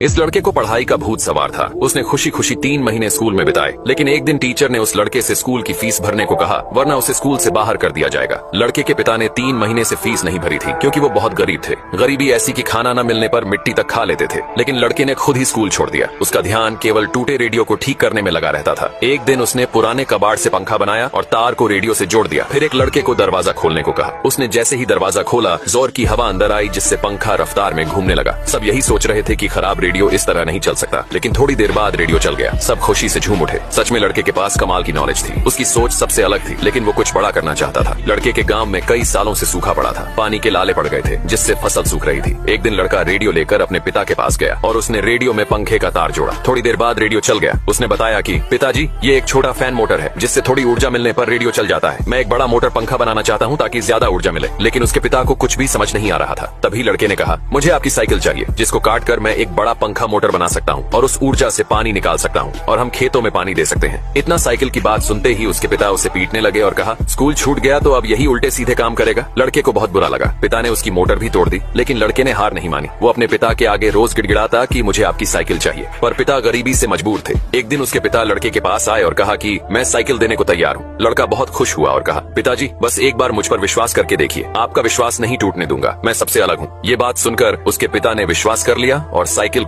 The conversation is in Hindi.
इस लड़के को पढ़ाई का भूत सवार था। उसने खुशी खुशी 3 महीने स्कूल में बिताए, लेकिन एक दिन टीचर ने उस लड़के से स्कूल की फीस भरने को कहा, वरना उसे स्कूल से बाहर कर दिया जाएगा। लड़के के पिता ने 3 महीने से फीस नहीं भरी थी, क्योंकि वो बहुत गरीब थे। गरीबी ऐसी कि खाना न मिलने पर मिट्टी तक खा लेते थे। लेकिन लड़के ने खुद ही स्कूल छोड़ दिया। उसका ध्यान केवल टूटे रेडियो को ठीक करने में लगा रहता था। एक दिन उसने पुराने कबाड़ से पंखा बनाया और तार को रेडियो से जोड़ दिया। फिर एक लड़के को दरवाजा खोलने को कहा। उसने जैसे ही दरवाजा खोला, जोर की हवा अंदर आई, जिससे पंखा रफ्तार में घूमने लगा। सब यही सोच रहे थे कि खराब रेडियो इस तरह नहीं चल सकता, लेकिन थोड़ी देर बाद रेडियो चल गया। सब खुशी से झूम उठे। सच में लड़के के पास कमाल की नॉलेज थी। उसकी सोच सबसे अलग थी, लेकिन वो कुछ बड़ा करना चाहता था। लड़के के गांव में कई सालों से सूखा पड़ा था। पानी के लाले पड़ गए थे, जिससे फसल सूख रही थी। एक दिन लड़का रेडियो लेकर अपने पिता के पास गया और उसने रेडियो में पंखे का तार जोड़ा। थोड़ी देर बाद रेडियो चल गया। उसने बताया कि पिताजी, ये एक छोटा फैन मोटर है, जिससे थोड़ी ऊर्जा मिलने पर रेडियो चल जाता है। मैं एक बड़ा मोटर पंखा बनाना चाहता हूँ ताकि ज्यादा ऊर्जा मिले। लेकिन उसके पिता को कुछ भी समझ नहीं आ रहा था। तभी लड़के ने कहा, मुझे आपकी साइकिल चाहिए, जिसको काट कर मैं एक बड़ा पंखा मोटर बना सकता हूँ और उस ऊर्जा से पानी निकाल सकता हूँ और हम खेतों में पानी दे सकते हैं। इतना साइकिल की बात सुनते ही उसके पिता उसे पीटने लगे और कहा, स्कूल छूट गया तो अब यही उल्टे सीधे काम करेगा। लड़के को बहुत बुरा लगा। पिता ने उसकी मोटर भी तोड़ दी, लेकिन लड़के ने हार नहीं मानी। वो अपने पिता के आगे रोज गिड़गिड़ाता कि मुझे आपकी साइकिल चाहिए, पर पिता गरीबी से मजबूर थे। एक दिन उसके पिता लड़के के पास आए और कहा कि मैं साइकिल देने को तैयार हूँ। लड़का बहुत खुश हुआ और कहा, पिताजी, बस एक बार मुझ पर विश्वास करके देखिए, आपका विश्वास नहीं टूटने दूंगा, मैं सबसे अलग हूँ। ये बात सुनकर उसके पिता ने विश्वास कर लिया और साइकिल